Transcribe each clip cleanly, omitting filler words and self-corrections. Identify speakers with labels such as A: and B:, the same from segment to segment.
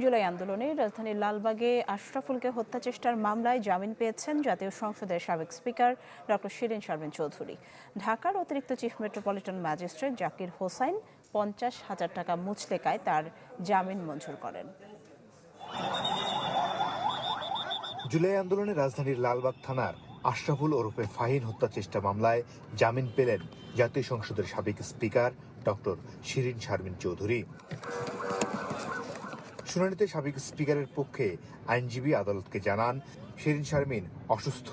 A: জুলাই আন্দোলনে রাজধানীর লালবাগে আশরাফুলকে হত্যা চেষ্টার মামলায় জামিন পেয়েছেন জাতীয় সংসদের সাবেক স্পিকার ডক্টর শিরীন শারমিন চৌধুরী। ঢাকার অতিরিক্ত chief metropolitan magistrate Zakir Hossain 50,000 টাকা মুচলেকায় তার জামিন মঞ্জুর করেন।
B: জুলাই আন্দোলনে রাজধানীর লালবাগ থানার আশরাফুল ওরফে ফাহিন হত্যা চেষ্টা মামলায় জামিন পেলেন জাতীয় সংসদের সাবেক স্পিকার ডক্টর শিরীন শারমিন চৌধুরী। শুনানিতে সাবেক স্পিকারের পক্ষে আইনজীবী আদালতকে জানান, শিরীন শারমিন অসুস্থ,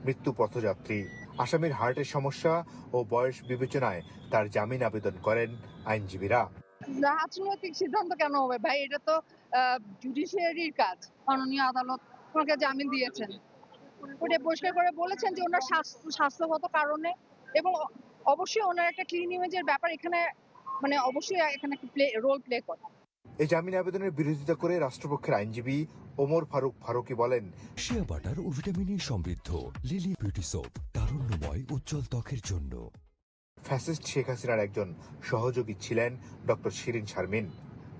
B: মৃত্যু পথযাত্রী। আসামির হার্টের সমস্যা ও বয়স বিবেচনায় তার জামিন আবেদন করেন আইনজীবীরা।
C: রাজনৈতিক সিদ্ধান্ত কেন হবে ভাই? এটা তো জুডিশিয়ারির কাজ। মাননীয় আদালত ওনাকে জামিন দিয়েছেন, ওটা পরিষ্কার করে বলেছেন যে ওনার স্বাস্থ্যগত কারণে, এবং অবশ্যই ওনার একটা ক্লিন ইমেজের ব্যাপার এখানে, মানে অবশ্যই এখানে রোল প্লে করে।
B: এই জামিন আবেদনের বিরোধিতা করে রাষ্ট্রপক্ষের আইনজীবী ওমর ফারুকি বলেন,
D: শিয়া বাটার ও ভিটামিন ই সমৃদ্ধ লিলি বিউটি সোপ, তারুণ্যময় উজ্জ্বল ত্বকের জন্য।
B: ফ্যাসিস্ট শেখ হাসিনার একজন সহযোগী ছিলেন ডক্টর শিরীন শারমিন।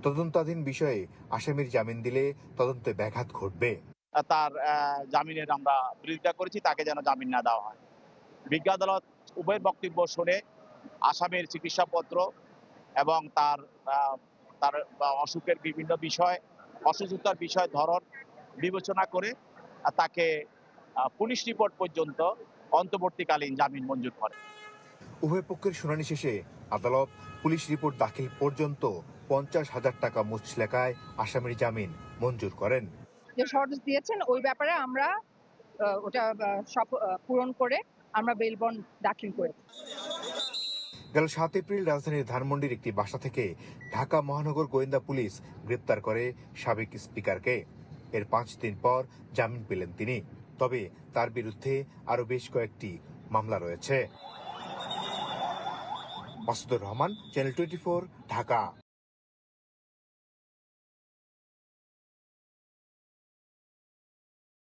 B: তদন্তাধীন বিষয়ে আসামির জামিন দিলে তদন্তে ব্যাঘাত ঘটবে।
E: তার জামিনের আমরা বিরোধিতা করেছি, তাকে যেন জামিন না দেওয়া হয়। বিজ্ঞ আদালত উভয়ের বক্তব্য শুনে আসামির চিকিৎসাপত্র এবং তার অসুখের বিভিন্ন বিষয়, অসুস্থতার বিষয় ধরন বিবেচনা করে তাকে পুলিশ রিপোর্ট পর্যন্ত অন্তর্বর্তীকালীন জামিন মঞ্জুর করে।
B: উভয় পক্ষের শুনানি শেষে আদালত পুলিশ রিপোর্ট দাখিল পর্যন্ত 50,000 টাকা মুচলেকায় আসামির জামিন মঞ্জুর করেন।
C: যে শর্ট দিয়েছেন ওই ব্যাপারে আমরা ওটা সব পূরণ করে আমরা বেল বন্ড দাখিল করেছি।
B: গেল 7 এপ্রিল রাজধানীর ধানমন্ডির একটি বাসা থেকে ঢাকা মহানগর গোয়েন্দা পুলিশ গ্রেপ্তার করে সাবেক স্পিকারকে। এর 5 দিন পর জামিন পেলেন তিনি। তবে তার বিরুদ্ধে আরো বেশ কয়েকটি মামলা রয়েছে। মাসুদুর রহমান, চ্যানেল 24, ঢাকা।